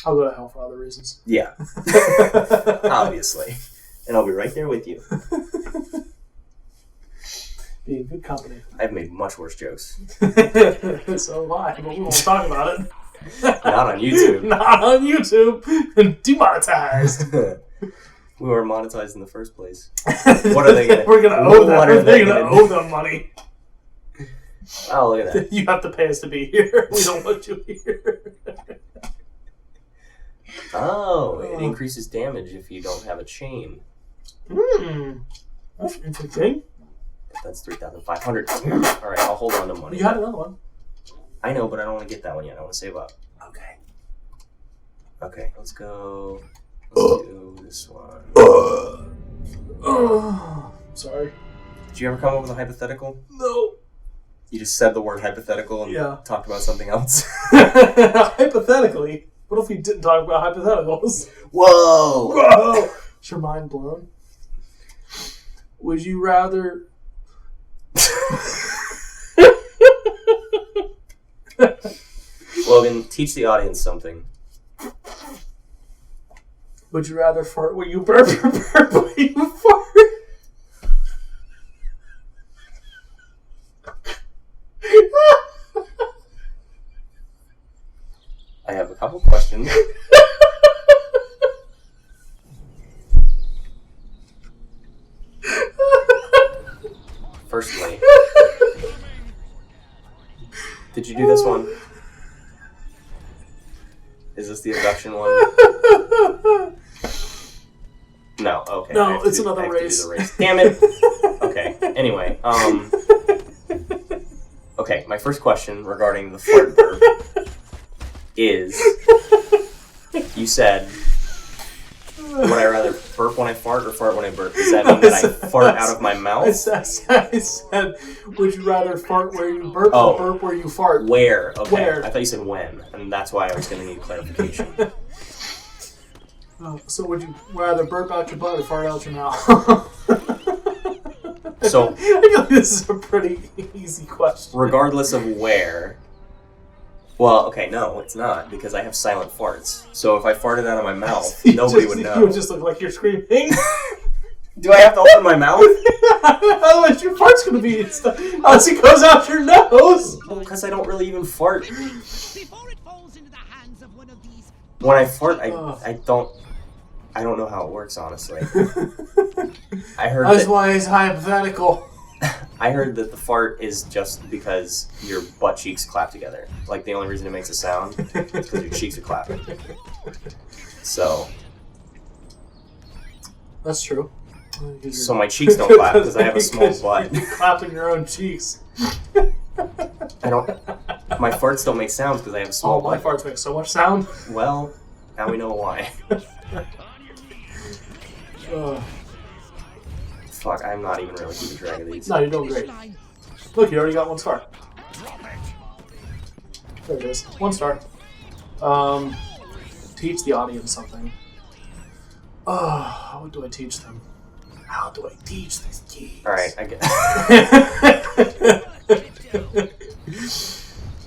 I'll go to hell for other reasons. Yeah. Obviously. And I'll be right there with you. Be in good company. I've made much worse jokes. So have I, but we won't talk about it. Not on YouTube. Not on YouTube. Demonetized. We were monetized in the first place. What are they going to... We're going to owe them. They're going to owe them money. Oh, look at that. You have to pay us to be here. We don't want you here. Oh, it increases damage if you don't have a chain. That's interesting. That's 3,500. Alright, I'll hold on to money. You had another one. I know, but I don't want to get that one yet. I want to save up. Okay. Okay, let's go. Let's do this one. Sorry. Did you ever come up with a hypothetical? No. You just said the word hypothetical and talked about something else? Hypothetically. What if we didn't talk about hypotheticals? Whoa! Whoa! Is your mind blown? Would you rather... Logan, teach the audience something. Would you rather fart where you burp or burp where you fart? I have a couple questions. Firstly, did you do this one? Is this the abduction one? No, okay. No, it's another race. Damn it. Okay, anyway, okay, my first question regarding the fart burp is, you said, would I rather burp when I fart or fart when I burp? Does that mean that I fart out of my mouth? I said, would you rather fart where you burp or burp where you fart? Where? Okay. Where? I thought you said when, and that's why I was going to need clarification. So would you rather burp out your butt or fart out your mouth? So, I feel like this is a pretty easy question. Regardless of where... Well, okay, no, it's not, because I have silent farts. So if I farted out of my mouth, nobody would know. You would just look like you're screaming. Do I have to open my mouth? Otherwise your fart's going to be... Unless it goes out your nose. Well, because I don't really even fart. Before it falls into the hands of one of these... When I fart, I don't know how it works, honestly. I heard That's why it's hypothetical. I heard that the fart is just because your butt cheeks clap together. Like, the only reason it makes a sound is because your cheeks are clapping. So... That's true. So my cheeks don't clap because I have a small butt. You're clapping your own cheeks. I don't... My farts don't make sounds because I have a small butt. My farts make so much sound. Well, now we know why. Fuck, I'm not even really keeping track of these. No, you're doing great. Look, you already got 1 star. There it is. 1 star. Teach the audience something. How do I teach them? How do I teach these kids? Alright, I get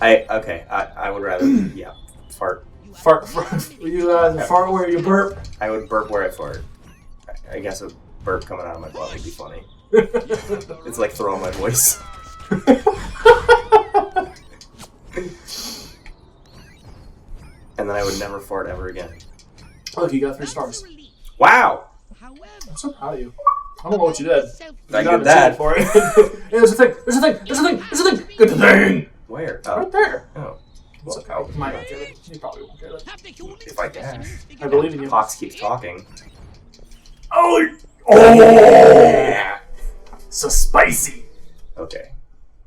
I would rather, yeah, fart. Fart. You fart where you burp? I would burp where I fart. I guess a burp coming out of my butt would be funny. It's like throwing my voice. And then I would never fart ever again. Look, you got 3 stars. Wow! I'm so proud of you. I don't know what you did. I did that. For it. There's a thing. There's a thing. There's a thing. There's a thing. Get the thing. Where? Right there. Oh. It's okay. You might not get it. You probably won't get it. If I dash. I believe in you. Fox keeps talking. Oh! Yeah. So spicy. Okay.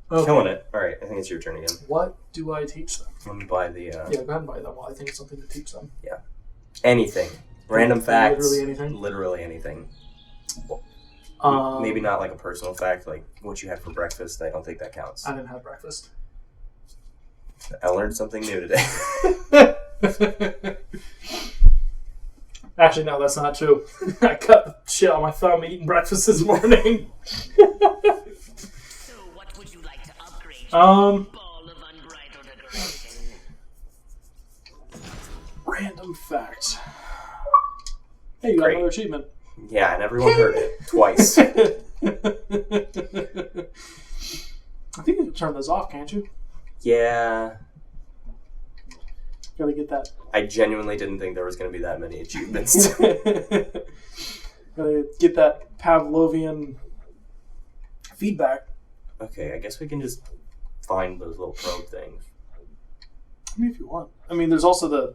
Killing it. Alright, I think it's your turn again. What do I teach them? Let me buy the... Yeah, go ahead and buy them. Well, I think it's something to teach them. Yeah. Anything. Random facts. Literally anything? Literally anything. Maybe not like a personal fact, like what you had for breakfast. I don't think that counts. I didn't have breakfast. I learned something new today. Actually, no, that's not true. I cut the shit on my thumb eating breakfast this morning. So what would you like to upgrade? Ball of unbridled aggression. Random fact. Hey, you got Great. another achievement. Yeah, and everyone heard it twice. I think you can turn those off, can't you? Yeah. Gotta get that. I genuinely didn't think there was going to be that many achievements. Gotta get that Pavlovian feedback. Okay, I guess we can just find those little probe things. I mean, if you want. I mean, there's also the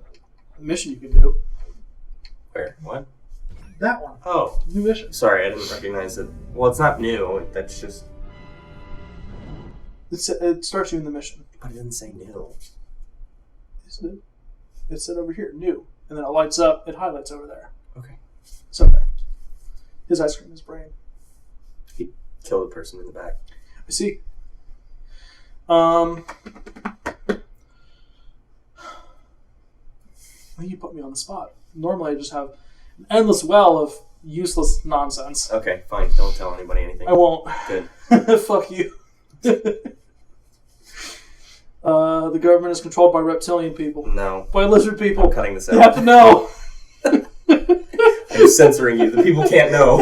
mission you can do. Where? What? That one. Oh. New mission. Sorry, I didn't recognize it. Well, it's not new. That's just... It starts you in the mission. But it didn't say new. Isn't it? It said over here, new. And then it lights up. It highlights over there. Okay. So there. His ice cream in his brain. He killed the person in the back. I see. I think you put me on the spot. Normally I just have an endless well of useless nonsense. Okay, fine. Don't tell anybody anything. I won't. Good. Fuck you. The government is controlled by reptilian people. No. By lizard people. I'm cutting this out. You have to know. I'm censoring you. The people can't know.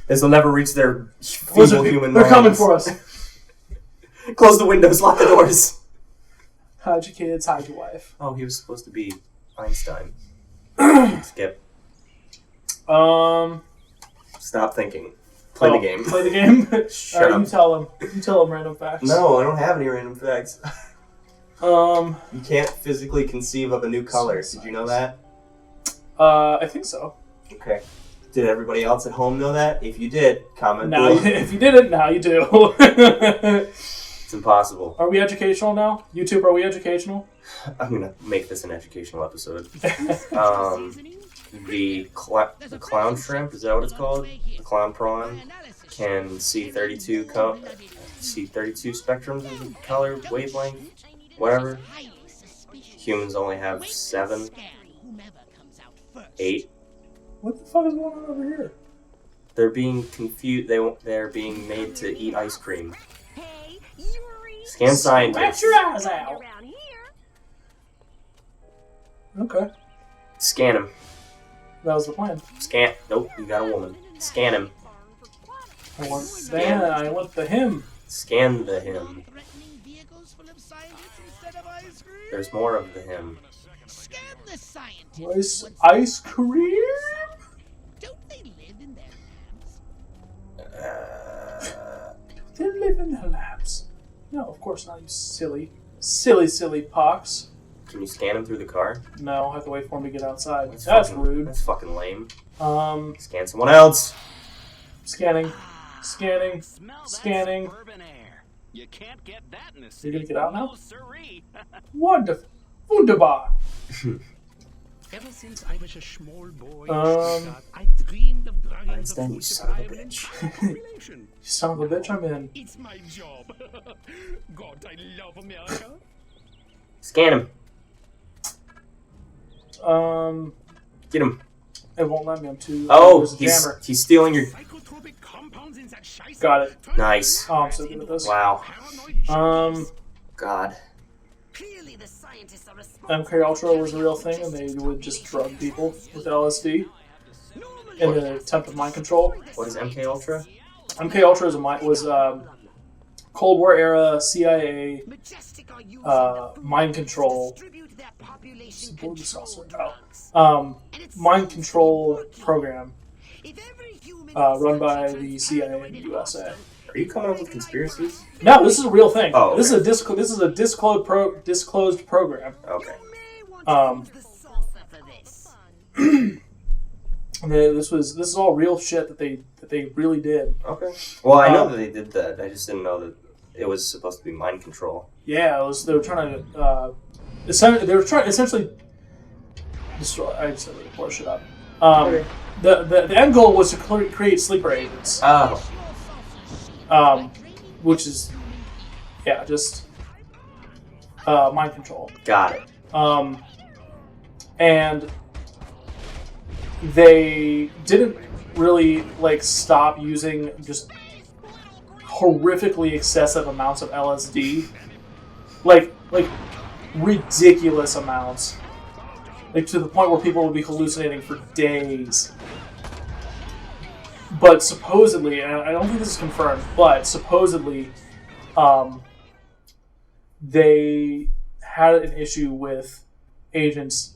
This will never reach their feeble Lizard people, human they're minds. coming for us. Close the windows, lock the doors. Hide your kids, hide your wife. Oh, he was supposed to be Einstein. Skip. Stop thinking. Play the game. Play the game? Shut Alright, up. you tell him. You tell him random facts. No, I don't have any random facts. You can't physically conceive of a new color. Did you know that? I think so. Okay. Did everybody else at home know that? If you did, comment Now, below. if you didn't, now you do. It's impossible. Are we educational now? YouTube, are we educational? I'm gonna make this an educational episode. The clown shrimp, is that what it's called? The clown prawn can see 32 spectrums of the color, wavelength, whatever. Humans only have 7, 8. What the fuck is going on over here? They're being confused. They're being made to eat ice cream. Scan scientists. Scratch your eyes out. Okay. Scan him. That was the plan. Scan. Nope, you got a woman. Scan him. I want the him. Scan the him. There's more of the him. Scan the scientists. Ice cream? Don't they live in their labs? They live in their labs. No, of course not, you silly pox. Can you scan him through the car? No, I have to wait for him to get outside. That's fucking rude. That's fucking lame. Scanning. Scan someone else. Scanning. You can't get that in the You're gonna get out now? No, siree. Wonderful. Wunderbar. Ever since I was a small boy, I dreamed of dragons Einstein, you of son of a survival and bitch. population. You son of a bitch, I'm in. It's my job. God, I love America. Scan him. Get him. It won't let me, I'm too... Oh, there's a jammer. he's stealing your... Psychotropic compounds in that scheiße. Got it. Nice. Oh, I'm so good at this. Wow. Paranoid God. Clearly the scientists are MK Ultra was a real thing, and they would just drug people with LSD in an attempt of mind control. What is MK Ultra? MK Ultra was Cold War era CIA mind control. Mind control program run by the CIA in the USA. Are you coming up with conspiracies? No, this is a real thing. Oh, okay. This is a disclosed program. Okay. And this is all real shit that they really did. Okay. Well, I know that they did that. I just didn't know that it was supposed to be mind control. Yeah, they were trying to essentially destroy. I just had to pour shit up. Okay. The end goal was to create sleeper agents. Oh. Which is just mind control. Got it. And they didn't really stop using just horrifically excessive amounts of LSD, like ridiculous amounts. Like, to the point where people would be hallucinating for days. But supposedly, and I don't think this is confirmed, but supposedly, they had an issue with agents,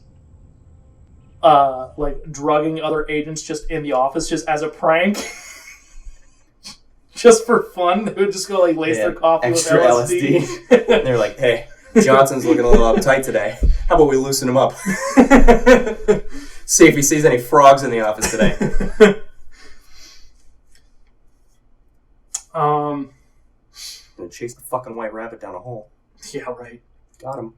like, drugging other agents just in the office, just as a prank. Just for fun. They would just go, like, lace their coffee with extra LSD. And they're like, hey, Johnson's looking a little uptight today. How about we loosen him up? See if he sees any frogs in the office today. And chase the fucking white rabbit down a hole. Yeah, right. Got him.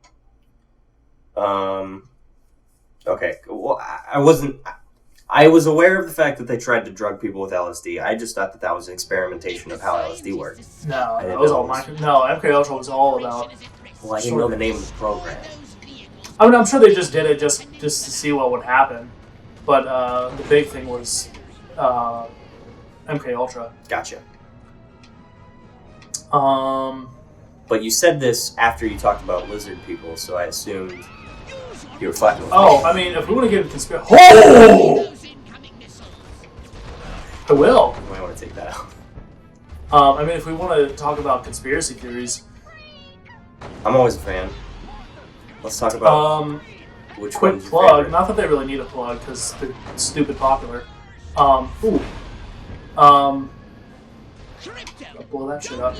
Okay. Well, I was aware of the fact that they tried to drug people with LSD. I just thought that was an experimentation of how LSD worked. No, that was all No, MK Ultra was all about... Well, I didn't know the name of the program. I mean, I'm sure they just did it just to see what would happen. But the big thing was MK Ultra. Gotcha. But you said this after you talked about lizard people, so I assumed you were fucking with me. I mean, if we want to get into conspiracy... Oh! I will. You might want to take that out. I mean, if we want to talk about conspiracy theories... I'm always a fan. Let's talk about which quick one's your plug. favorite. Not that they really need a plug, because they're stupid popular. Blow that shit up.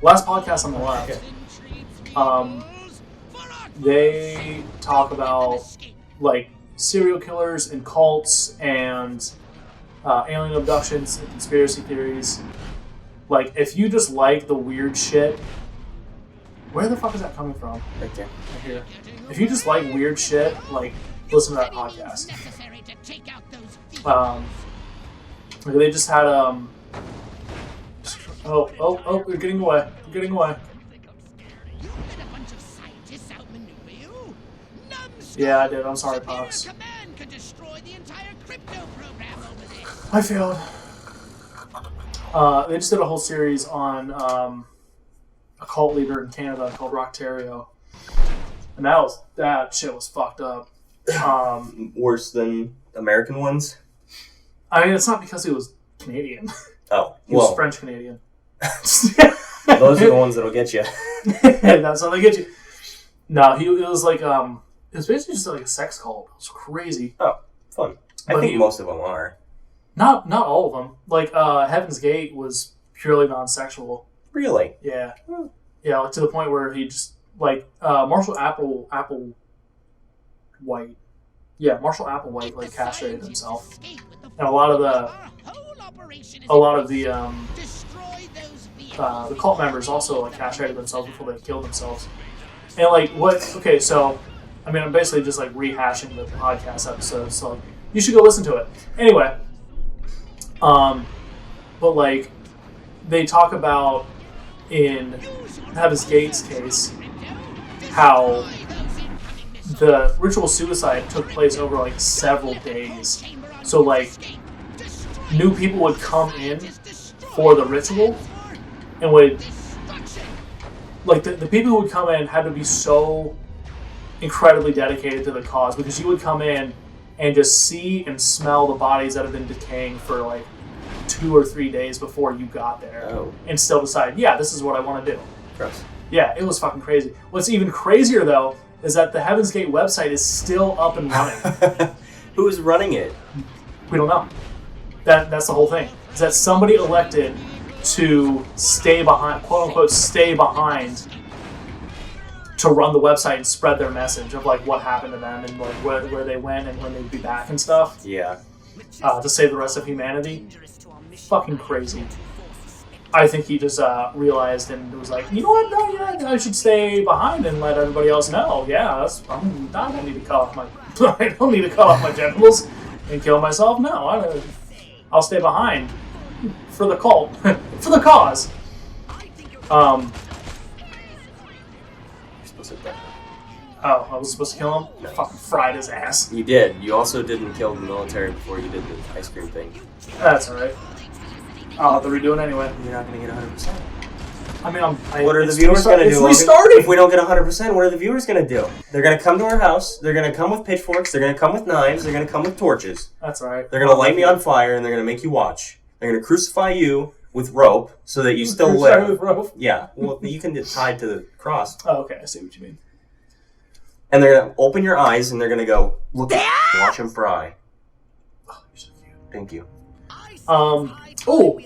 Last podcast on the left, they talk about, like, serial killers and cults and alien abductions and conspiracy theories. Like, if you just like the weird shit, where the fuck is that coming from? Right there. Right here. If you just like weird shit, like, listen to that podcast. They just had oh, they're getting away. They're getting away. Yeah, I did. I'm sorry, Pops. I failed. They just did a whole series on a cult leader in Canada called Rocktario, and that shit was fucked up. Worse than American ones? I mean, it's not because he was Canadian. Oh, He was French Canadian. Those are the ones that'll get you. That's how they get you. No, it was like it was basically just like a sex cult. It was crazy. Oh, fun. I think most of them are. Not all of them. Like Heaven's Gate was purely non-sexual. Really? Yeah. Yeah, like to the point where he just like Marshall Applewhite. Yeah, Marshall Applewhite like castrated himself, and a lot of the cult members also like castrated themselves before they killed themselves. And like what? Okay, so I mean, I'm basically just like rehashing the podcast episode, so you should go listen to it. Anyway, but like they talk about in Heaven's Gate's case how the ritual suicide took place over like several days. So like new people would come in for the ritual and would like the people who would come in had to be so incredibly dedicated to the cause, because you would come in and just see and smell the bodies that have been decaying for like 2 or 3 days before you got there, and still decide, yeah, this is what I want to do. Gross. Yeah, it was fucking crazy. What's even crazier though is that the Heaven's Gate website is still up and running. Who's running it? We don't know. That's the whole thing. Is that somebody elected to stay behind, quote unquote, stay behind, to run the website and spread their message of like what happened to them and like where they went and when they'd be back and stuff. Yeah. To save the rest of humanity. Fucking crazy. I think he just realized and was like, you know what? No, yeah, I should stay behind and let everybody else know. Yeah, I don't need to cut off my I don't need to cut off my genitals and kill myself. No, I'll stay behind for the cult, for the cause. You're supposed to die. Oh, I was supposed to kill him? No. Fucking fried his ass. You did. You also didn't kill the military before you did the ice cream thing. That's alright. I'll have to redo it anyway. You're not going to get 100%. I mean, What are the viewers going to do? It's restarting! If we don't get 100%, what are the viewers going to do? They're going to come to our house. They're going to come with pitchforks. They're going to come with knives. They're going to come with torches. That's alright. They're going to light me on fire, and they're going to make you watch. They're going to crucify you with rope so that you still live. With rope? Yeah. Well, you can get tied to the cross. Oh, okay. I see what you mean. And they're going to open your eyes, and they're going to go, look at him, watch him fry. Oh, you're so cute. Thank you. Oh,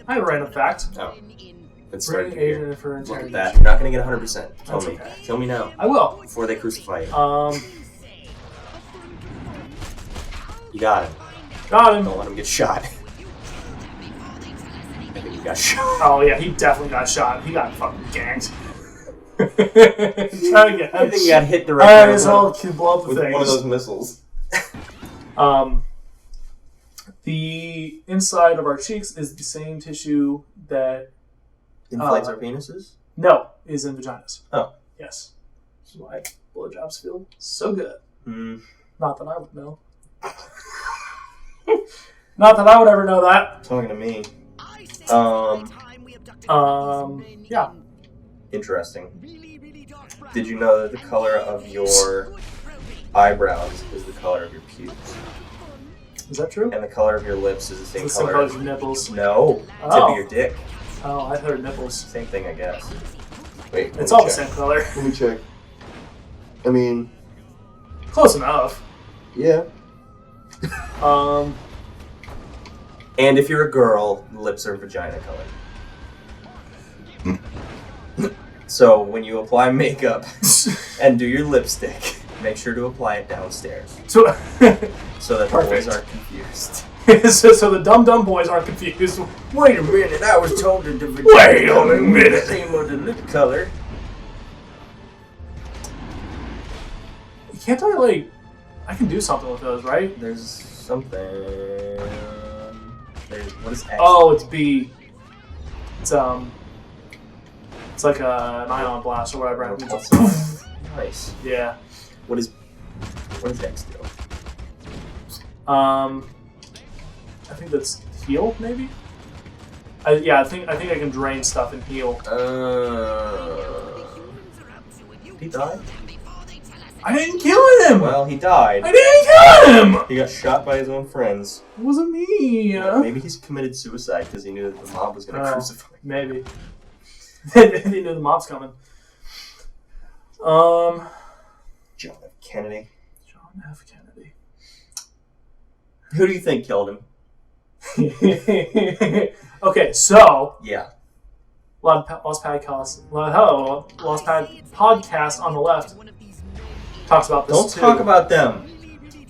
I have a random fact. Oh. It started Bring here. agent for Look at interrogation. that. You're not going to get 100%. Tell That's me. okay. Tell me now. I will. Before they crucify you. You got him. Got him. Don't let him get shot. I think he got shot. Oh, yeah, he definitely got shot. He got fucking ganked. Trying to get I think he got hit Alright, directly so I'll blow up the with things. one of those missiles. The inside of our cheeks is the same tissue that Inflates our penises? is in vaginas. Oh. Yes. This is why blowjobs feel so good. Mm. Not that I would know. Not that I would ever know that. Talking to me. Yeah. Interesting. Did you know that the color of your eyebrows is the color of your pubes? Is that true? And the color of your lips is the same It's the same color color as your nipples. No. Tip Oh. of your dick. Oh, I heard nipples. Same thing, I guess. Wait, It's all the same color. Let me check. I mean, Close enough. yeah. And if you're a girl, lips are vagina color. So when you apply makeup and do your lipstick, make sure to apply it downstairs So, so that the Perfect. boys aren't confused. so the dumb boys aren't confused. Wait a minute, I was told that the vagina Wait a color was minute. the same as the lip color. Can't I can do something with those, right? There's something. What is X? Oh, it's B. It's like an ion blast or whatever. It's Repulsive. Nice. yeah. What does X do? I think that's heal, maybe. I think I can drain stuff and heal. He died? I didn't kill him. Well, he died. I didn't kill him. He got shot by his own friends. It wasn't me. Maybe he's committed suicide because he knew that the mob was going to crucify him. Maybe. They knew the mob's coming. John F. Kennedy. John F. Kennedy. Who do you think killed him? Okay, so Yeah. Lost Pad podcast on the left talks about this Don't too. talk about them.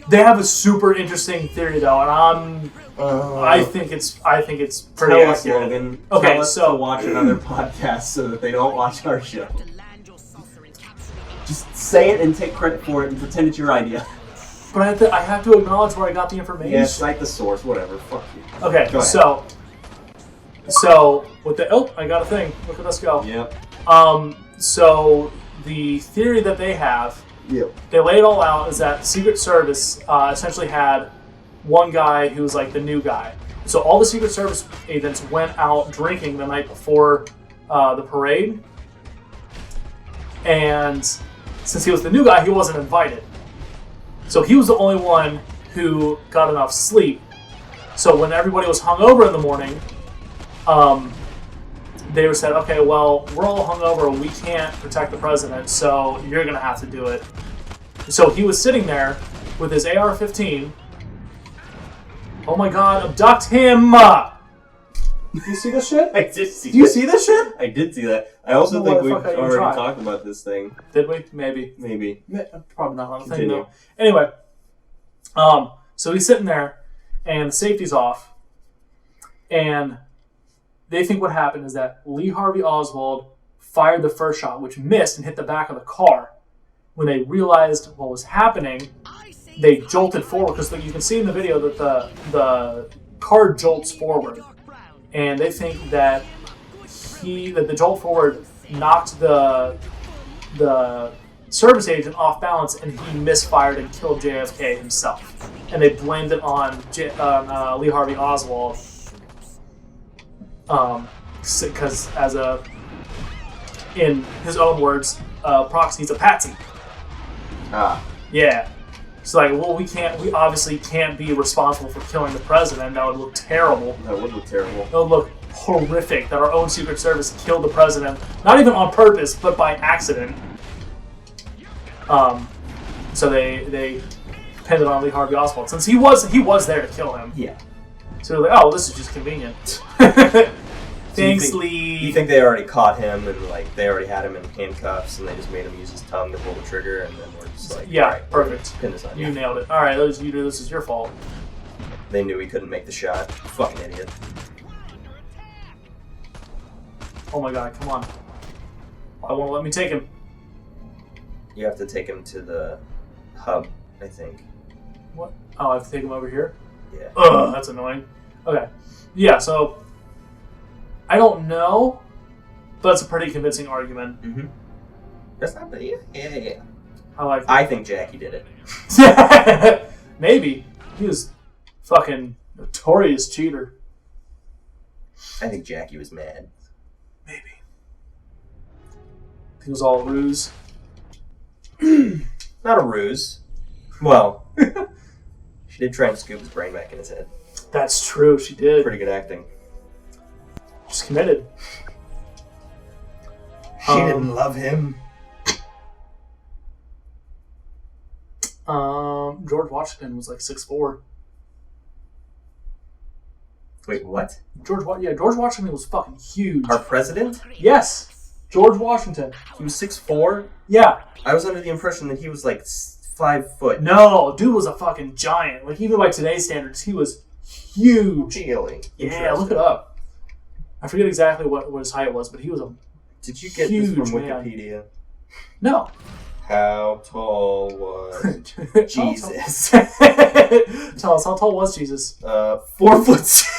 They have a super interesting theory though, and I think it's pretty Tell us, accurate. Logan. Okay, Tell us so- to watch another podcast so that they don't watch our show. Just say it and take credit for it and pretend it's your idea. But I have to acknowledge where I got the information. Yeah, cite the source, whatever. Fuck you. Okay, Go ahead. so with the I got a thing. Look at us go. Yep. So the theory that they have, Yep. they lay it all out, is that the Secret Service essentially had one guy who was like the new guy. So all the Secret Service agents went out drinking the night before the parade, and since he was the new guy, he wasn't invited. So he was the only one who got enough sleep. So when everybody was hungover in the morning, they were said, okay, well, we're all hungover, we can't protect the president, so you're gonna have to do it. So he was sitting there with his AR-15. Oh my god, abduct him! Do you see this shit? I did see Do you that. see this shit? I did see that. I also Well, think why the we've fuck I even already tried? talked about this thing. Did we? Maybe. Maybe. Probably not on the thing Continue. though. Anyway, so he's sitting there, and the safety's off, and they think what happened is that Lee Harvey Oswald fired the first shot, which missed and hit the back of the car. When they realized what was happening, they jolted forward, because you can see in the video that the car jolts forward, and they think that the jolt forward knocked the service agent off balance, and he misfired and killed JFK himself. And they blamed it on Lee Harvey Oswald. Because in his own words, Proxy's a patsy. Ah. Yeah. It's like, well, we obviously can't be responsible for killing the president. That would look terrible. That would look terrible. That would look horrific that our own Secret Service killed the president, not even on purpose, but by accident. So they pinned it on Lee Harvey Oswald, since he was there to kill him. Yeah. So they're like, oh, well, this is just convenient. Thanks, Lee. You think they already caught him and like they already had him in handcuffs and they just made him use his tongue to pull the trigger and then we're just like, yeah, all right, perfect. Pin this on You nailed it. All right, this is your fault. They knew he couldn't make the shot. Fucking idiot. Oh my god, come on. Why won't let me take him? You have to take him to the hub, I think. What? Oh, I have to take him over here? Yeah. Ugh, that's annoying. Okay. Yeah, so I don't know, but it's a pretty convincing argument. Mm-hmm. That's not bad. Yeah. I think Jackie did it. Maybe. He was fucking notorious cheater. I think Jackie was mad. Maybe. I think it was all a ruse. Not a ruse. Well, she did try and scoop his brain back in his head. That's true, she did. Pretty good acting. Just committed. She didn't love him. George Washington was like 6'4". Wait, what? George Washington was fucking huge. Our president? Yes, George Washington. He was 6'4"? Yeah. I was under the impression that he was like 5 foot. No, dude was a fucking giant. Like, even by today's standards, he was huge. Really? Yeah, look it up. I forget exactly what his height was, but he was a Did you get huge this from man. Wikipedia? No. How tall was Jesus? Tell us, how tall was Jesus? 4'6".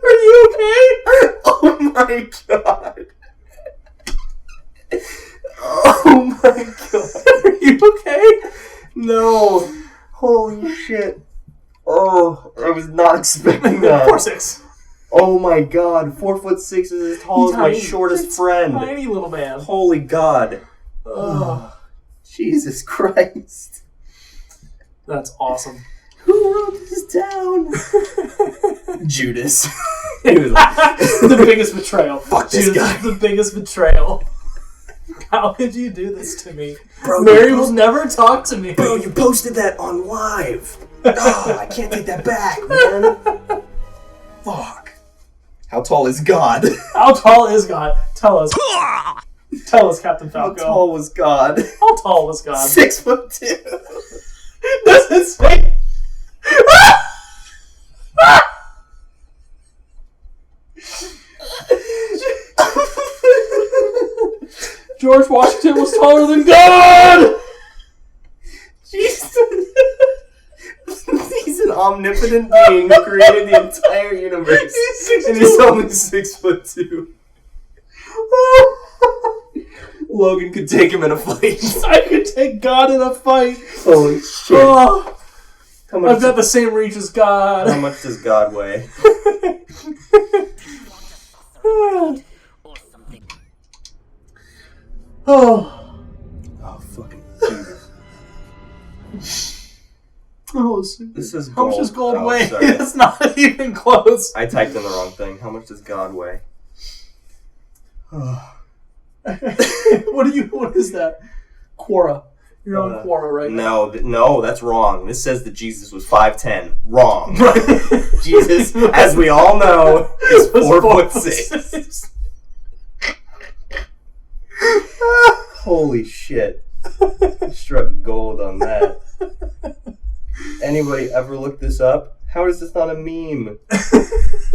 Are you okay? Oh my god. Oh my god. Are you okay? No. Holy shit. Oh, I was not expecting that. 4'6". Oh my god. 4'6" is as tall as my shortest friend. Tiny little man. Holy god. Oh, Jesus Christ. that's awesome. Who wrote this down? Judas. He was The biggest betrayal. Fuck this guy. The biggest betrayal. How could you do this to me? Bro, Mary will never talk to me. Bro, you posted that on live. Oh, I can't take that back, man. Fuck. How tall is God? How tall is God? Tell us. Tell us, Captain How Falco. tall was God? How tall was God? 6'2". Does it say? George Washington was taller than God! Jesus. He's an omnipotent being who created the entire universe. And he's only 6'2". Logan could take him in a fight. I could take God in a fight. Holy shit. Oh, How much, I've got the same reach as God. how much does God weigh? Or something. Oh. Oh, fucking Jesus. Oh, This is how gold. much does gold Oh, weigh? sorry. It's not even close. I typed in the wrong thing. How much does God weigh? What is that? Quora. You're on Quora right now. No, that's wrong. This says that Jesus was 5'10". Wrong. Jesus, as we all know, is 4'6". Holy shit. Struck gold on that. Anybody ever look this up? How is this not a meme?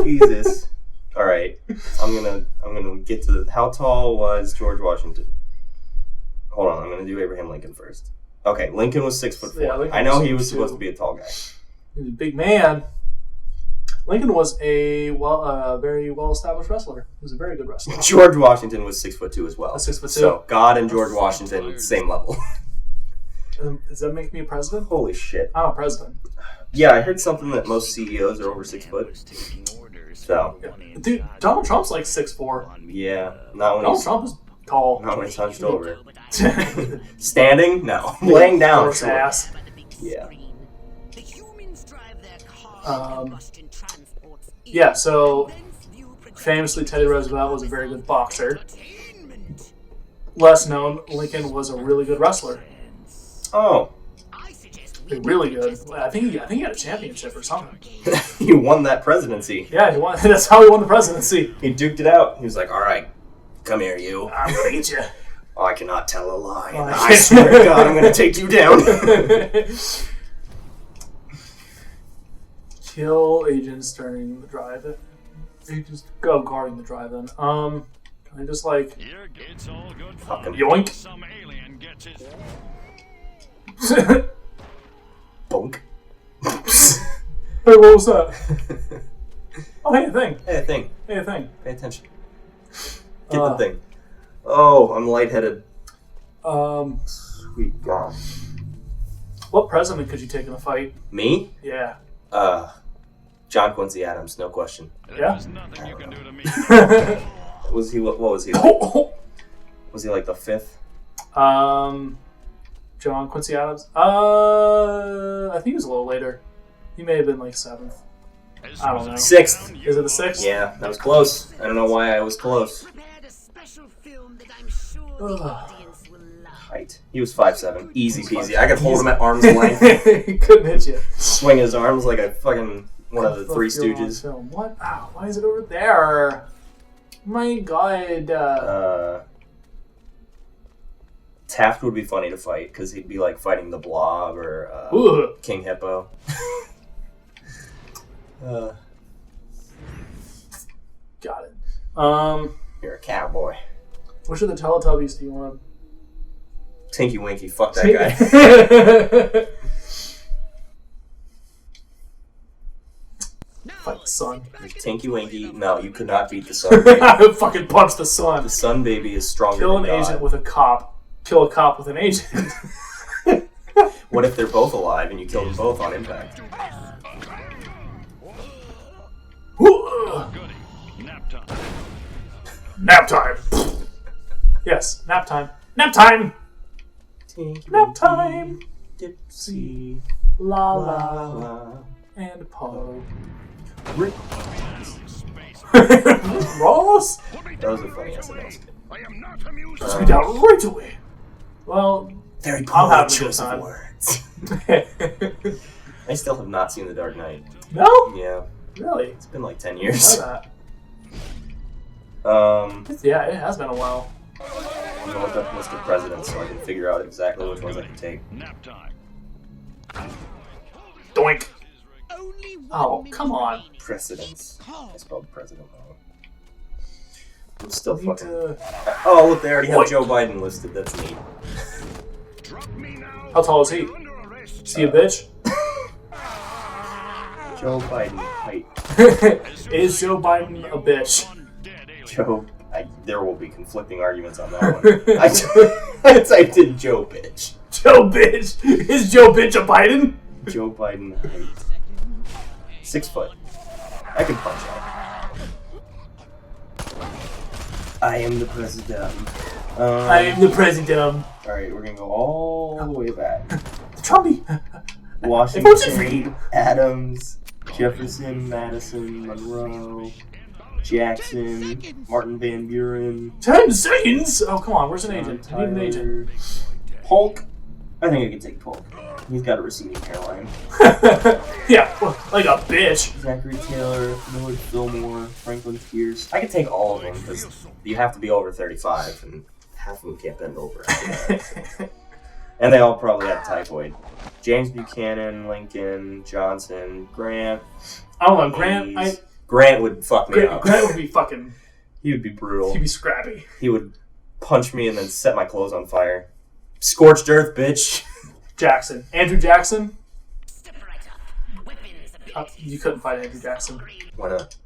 Jesus. Alright. I'm gonna get to how tall was George Washington? Hold on, I'm gonna do Abraham Lincoln first. Okay, Lincoln was 6'4". Yeah, Lincoln I know was he was 6'2". supposed to be a tall guy. He's a big man. Lincoln was a very well-established wrestler. He was a very good wrestler. George Washington was 6'2" as well. 6'2"? So God and George Washington, same level. Does that make me a president? Holy shit. I'm a president. Yeah, I heard something that most CEOs are over 6 foot. So, Yeah. Dude, Donald Trump's like 6'4". yeah, not when Donald he's Trump is tall. not when he's hunched over. Standing? No. Laying down. Horse Sure. ass. Yeah. The humans drive their cars Um, and combustion transports. Yeah, so famously Teddy Roosevelt was a very good boxer. Less known, Lincoln was a really good wrestler. Oh. Really good. I think he had a championship or something. He won that presidency. Yeah, he won. That's how he won the presidency. He duked it out. He was like, alright, come here, you. I'm gonna get you. I cannot tell a lie. Oh, I swear to God, I'm going to take you down. Kill agents during the drive. Agents go guarding the drive then. Can I just like It's all good Fucking yoink? Some alien gets his bonk. Hey, what was that? Oh, hey, a thing. Hey, a thing. Hey, a thing. Pay attention. Get the thing. Oh, I'm lightheaded. Sweet God. What president could you take in a fight? Me? Yeah. John Quincy Adams, no question. Yeah. There's nothing you can do to me. Was he, what was he like? Was he like the 5th? John Quincy Adams. I think he was a little later. He may have been like 7th. I don't know. 6th. Is it the 6th? Yeah, that was close. I don't know why I was close. Prepared a special film that I'm sure the Ugh. audience will love. Height. He was 5'7". Easy peasy. I could hold him at arm's length, He couldn't hit you. swing his arms like a fucking one of the Fuck Three your long Stooges. film. What? Ow, why is it over there? My God. Taft would be funny to fight because he'd be like fighting the Blob or Ugh. King Hippo. Got it. You're a cowboy. Which of the Teletubbies do you want Tinky Winky, fuck that guy. to fight the sun? Tinky Winky, no, you could not beat the Sun Baby. I would fucking punch the sun. The Sun Baby is stronger Kill than an God. agent with a cop. Kill a cop with an agent. What if they're both alive and you kill them both on impact? Goody. Nap time. Nap time. Yes, nap time. Nap time. Tinky Nap Winky, time. Dipsy, La la la la. and Poe. Rick. Ross. That was a funny SNL. I am not amused. Puts me down right away. Well, Very I'll poor have a good choice of time. words. I still have not seen The Dark Knight. no, Yeah, really. it's been like 10 Why years. that? I'm Yeah, it has been a while. gonna look up list of presidents so I can figure out exactly which ones I can take. Nap time. Doink. Only one Oh, minute come on. remaining. Precedents. I spelled president wrong. I'm still Need fucking. to... Oh, look, they already have What? Joe Biden listed. That's neat. Drop me now. How tall is he? You're under arrest. Is he a bitch? Joe Biden height. Is Joe Biden a bitch? One dead alien. Joe. There will be conflicting arguments on that one. I typed in Joe bitch. Joe bitch? Is Joe bitch a Biden? Joe Biden height. 6 foot. I can punch out. I am the president. I am the president. Alright, we're gonna go all the way back. Trumpy. Washington, Adams, Jefferson, Madison, Monroe, Jackson, Martin Van Buren, 10 seconds? Oh, come on. Where's an agent? I need an agent. Polk. I think I can take Polk. He's got a receding hairline. Yeah, well, like a bitch. Zachary Taylor, Millard Fillmore, Franklin Pierce. I could take all of them because you have to be over 35 and half of them can't bend over after that. And they all probably have typhoid. James Buchanan, Lincoln, Johnson, Grant. I don't know, Grant. Hayes. Grant would fuck me up. Grant would be fucking. He would be brutal. He'd be scrappy. He would punch me and then set my clothes on fire. Scorched earth, bitch. Jackson. Andrew Jackson. Step right up. Weapons a bit You couldn't fight Andrew Jackson. Why not?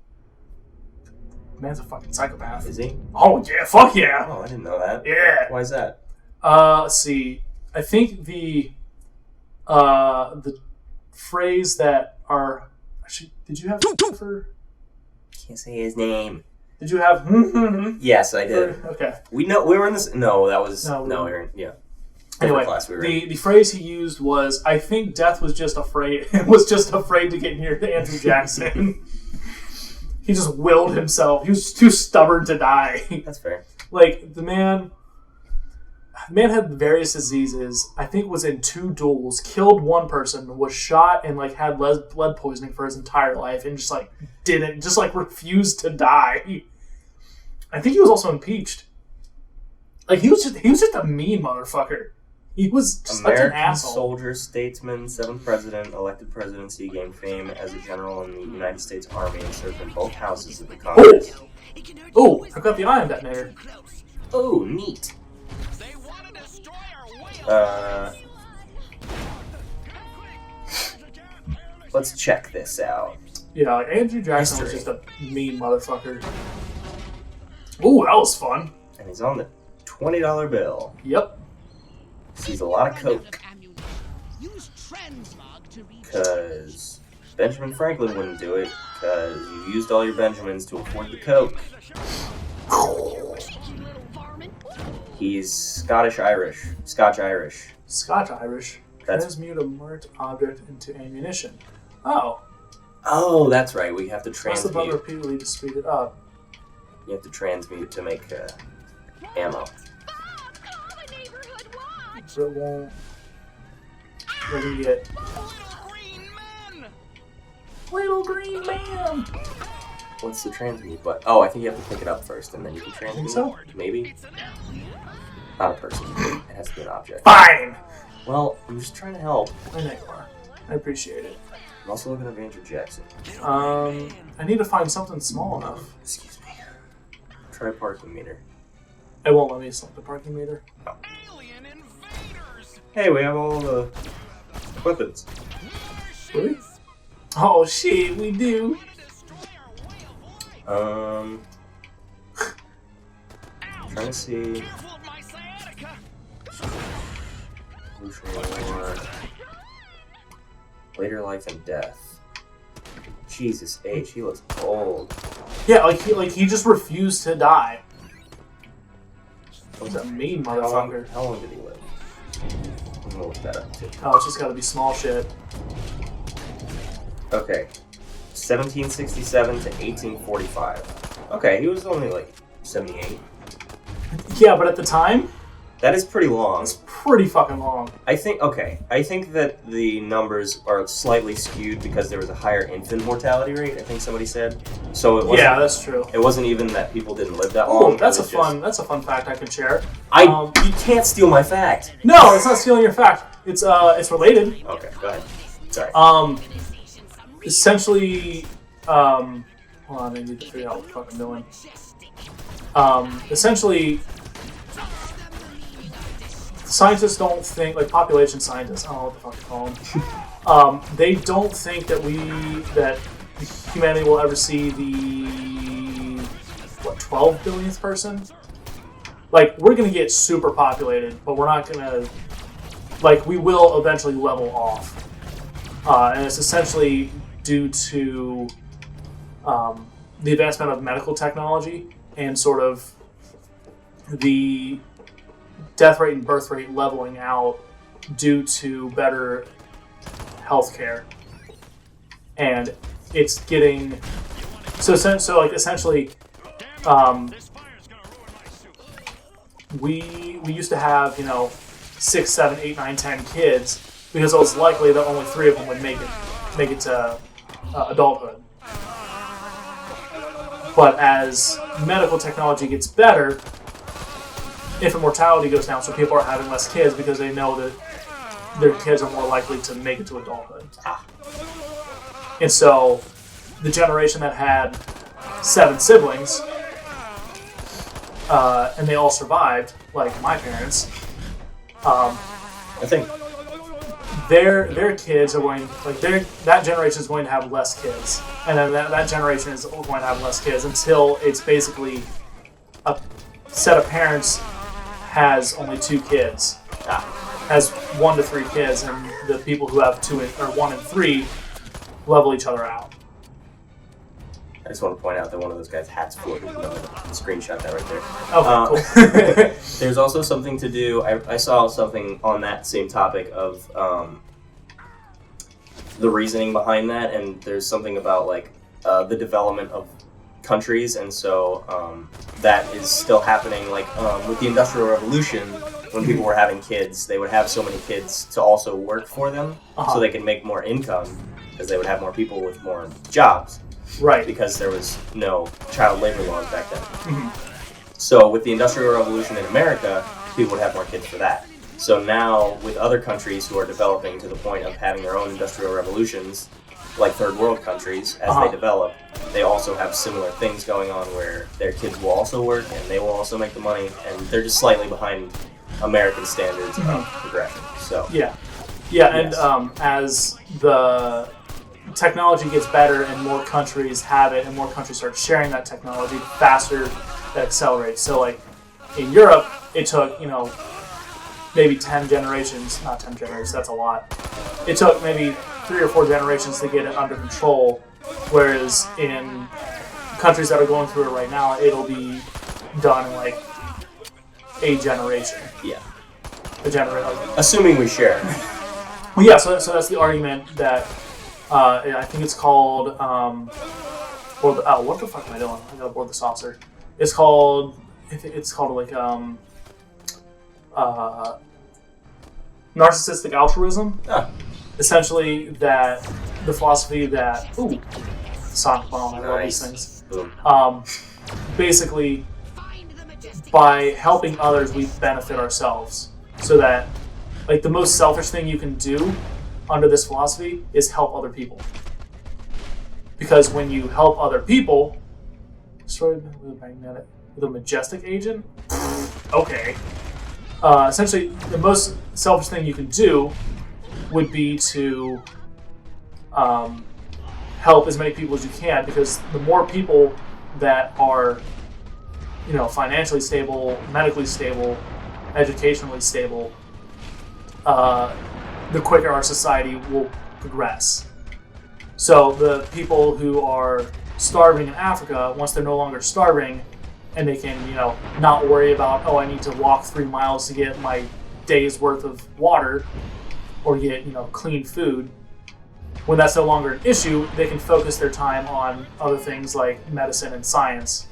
Man's a fucking psychopath. Is he? Oh yeah, fuck yeah. Oh, I didn't know that. Yeah. Why is that? Let's see. I think the phrase that are actually, did you have for? Can't say his name. Did you have? Yes, I did. Okay. We were in this. No, that was No, we we weren't. were in, yeah. Anyway, Class we were in. the phrase he used was, "I think death was just afraid to get near Andrew Jackson." He just willed himself. He was too stubborn to die. That's fair. Like the man had various diseases. I think was in 2 duels, killed one person, was shot, and like had lead poisoning for his entire life, and just refused to die. I think he was also impeached. Like he was just a mean motherfucker. He was just such an asshole. Soldier, statesman, 7th president, elected presidency, gained fame as a general in the United States Army, and served in both houses of the Congress. Oh, I got the ion detonator. Oh, neat. They want to destroy our whale. Let's check this out. Yeah, like Andrew Jackson was History. just a mean motherfucker. Ooh, that was fun. And he's on the $20 bill. Yep. Sees a lot of coke. Use translog to reach. Because Benjamin Franklin wouldn't do it. Because you used all your Benjamins to afford the coke. He's Scotch-Irish. Scotch-Irish. That's- Transmute a marked object into ammunition. Oh. Oh, that's right. We have to Press the button transmute. repeatedly to speed it up. You have to transmute to make ammo. So it won't let me get little green man. What's the transmute button? Oh, I think you have to pick it up first and then you can transmute. so? Maybe. Not a person. It has to be an object. Fine! Well, I'm just trying to help. I know you are. I appreciate it. I'm also looking at Andrew Jackson. I need to find something small enough. Excuse me. Try parking meter. It won't let me select the parking meter. Alien invaders. Hey, we have all the weapons. Really? Oh shit, we do. Trying to see. Careful of my sciatica. Evolutionary War. Later life and death. Jesus H, he looks old. Yeah, he just refused to die. He's a mean motherfucker. How long did he live? I'm gonna look that up too. Oh, it's just gotta be small shit. Okay. 1767 to 1845. Okay, he was only like 78. Yeah, but at the time, That is pretty long. it's pretty fucking long. I think that the numbers are slightly skewed because there was a higher infant mortality rate, I think somebody said. So it wasn't, Yeah, that's true. it wasn't even that people didn't live that long. Oh, that's it a was just- fun fact I can share. You can't steal my fact. No, it's not stealing your fact. It's related. Okay, go ahead. Sorry. Essentially, hold on, I need to figure out what the fuck I'm doing. Essentially, scientists don't think, like population scientists, I don't know what the fuck to call them. They don't think that that humanity will ever see the 12 billionth person. Like, we're gonna get super populated, but we're not gonna, like, we will eventually level off. And it's essentially due to the advancement of medical technology and sort of the death rate and birth rate leveling out due to better healthcare. And it's getting essentially This fire's gonna ruin my suit. we used to have 6, 7, 8, 9, 10 kids because it was likely that only 3 of them would make it to adulthood. But as medical technology gets better, infant mortality goes down, so people are having less kids because they know that their kids are more likely to make it to adulthood. And so the generation that had 7 siblings, and they all survived, like my parents, I think their kids are going that generation is going to have less kids, and then that generation is going to have less kids until it's basically a set of parents has only 2 kids, has 1 to 3 kids, and the people who have 1 and 3 level each other out. I just want to point out that one of those guys' hats floated. Screenshot that right there. Okay, cool. There's also something to do. I saw something on that same topic of the reasoning behind that, and there's something about like the development of countries, and so that is still happening. Like with the Industrial Revolution, when people were having kids, they would have so many kids to also work for them, so they can make more income, because they would have more people with more jobs. Right. Because there was no child labor laws back then. So with the Industrial Revolution in America, people would have more kids for that. So now with other countries who are developing to the point of having their own industrial revolutions, like third world countries, as they develop, they also have similar things going on where their kids will also work and they will also make the money, and they're just slightly behind American standards of progression. So Yeah, Yes. and as the technology gets better and more countries have it and more countries start sharing that technology, faster that accelerates. So like in Europe, it took, maybe 10 generations, not 10 generations, that's a lot. It took maybe 3 or 4 generations to get it under control, whereas in countries that are going through it right now, it'll be done in like a generation. yeah, Assuming we share. Well, yeah, so that's the argument that I think it's called. What the fuck am I doing? I gotta board the saucer. It's called like narcissistic altruism. Essentially, that the philosophy that sonic bomb. I love these things. Boom. Basically, by helping others, we benefit ourselves. So that, like, the most selfish thing you can do under this philosophy is help other people. Because when you help other people, destroyed with a majestic agent? Okay. Essentially, the most selfish thing you can do would be to help as many people as you can, because the more people that are, financially stable, medically stable, educationally stable, the quicker our society will progress. So the people who are starving in Africa, once they're no longer starving, and they can, not worry about, I need to walk 3 miles to get my day's worth of water or get, clean food. When that's no longer an issue, they can focus their time on other things like medicine and science.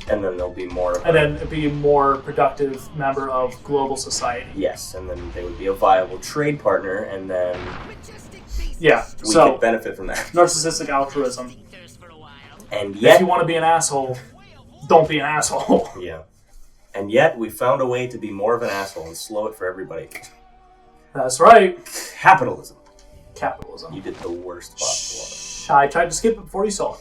And then they'll be more. And then be a more productive member of global society. Yes, and then they would be a viable trade partner, and then Yeah, we so could benefit from that. narcissistic altruism. And If yet, you want to be an asshole, don't be an asshole. yeah, and yet we found a way to be more of an asshole and slow it for everybody. That's right. Capitalism. Capitalism. You did the worst possible. Shh, I tried to skip it before you saw it.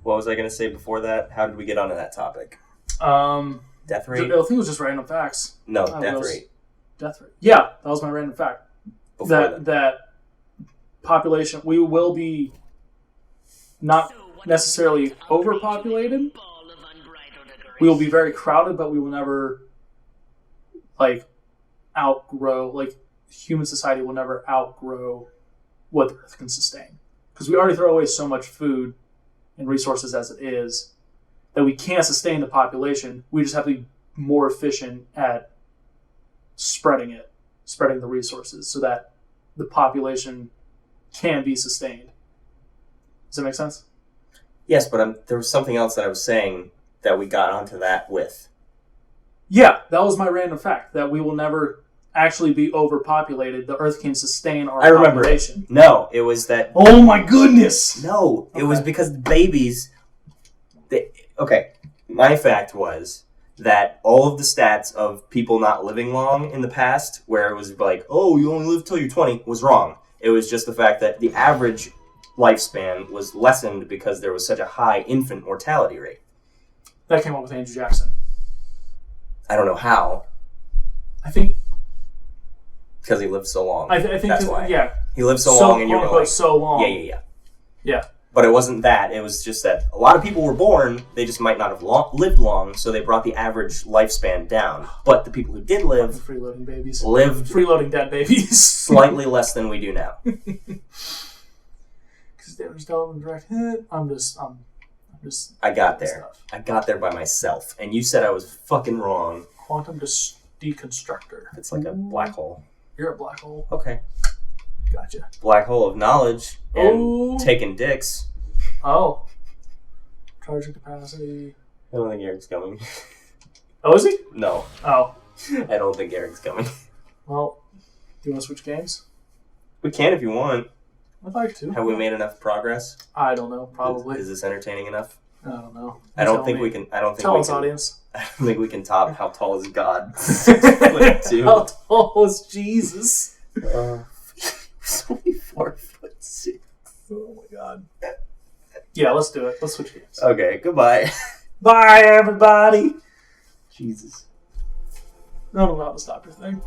What was I going to say before that? How did we get onto that topic? Death I rate? think it was just random facts. No, death rate. Death rate. Yeah, that was my random fact. Before That population, we will be not necessarily overpopulated. We will be very crowded, but we will never, outgrow, human society will never outgrow what the Earth can sustain. Because we already throw away so much food and resources as it is that we can't sustain the population. We just have to be more efficient at spreading the resources so that the population can be sustained. Does that make sense? Yes, but there was something else that I was saying that we got onto that with. Yeah, that was my random fact, that we will never actually be overpopulated. The Earth can sustain our population. No, it was that... Oh my goodness! No, it was because babies... Okay, my fact was that all of the stats of people not living long in the past, where it was like, you only live till you're 20, was wrong. It was just the fact that the average lifespan was lessened because there was such a high infant mortality rate. That came up with Andrew Jackson. I don't know how. I think Because he lived so long. I think that's why. Yeah. He lived so long, and you were like, so long. Yeah. Yeah. But it wasn't that. It was just that a lot of people were born, they just might not have lived long, so they brought the average lifespan down. But the people who did live Freeloading babies. lived Freeloading dead babies. slightly less than we do now. Because they were just telling them direct hit. I'm just. I got there. Stuff. I got there by myself, and you said I was fucking wrong. Quantum deconstructor. It's like a black hole. You're a black hole. Okay. Gotcha. Black hole of knowledge and Oh. taking dicks. Oh. Charging capacity. I don't think Eric's coming. Oh, is he? No, Oh. I don't think Eric's coming. Well, do you want to switch games? We can if you want. I'd like to. Have we made enough progress? I don't know. Probably. Is this entertaining enough? I don't know. I don't Tell think me. we can. I don't think Tell we us, can. audience. I don't think we can top how tall is God. 6'2". How tall is Jesus? He's only 4'6". Oh my god. Yeah, let's do it. Let's switch games. Okay, goodbye. Bye, everybody. Jesus. No, not the stop your thing.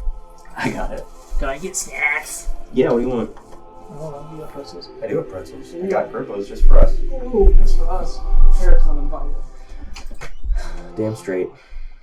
I got it. Can I get snacks? Yeah, what do you want? Oh, you got pretzels. I do have pretzels. I got purples just for us. Oh, just for us. Eric's not invited. Damn straight.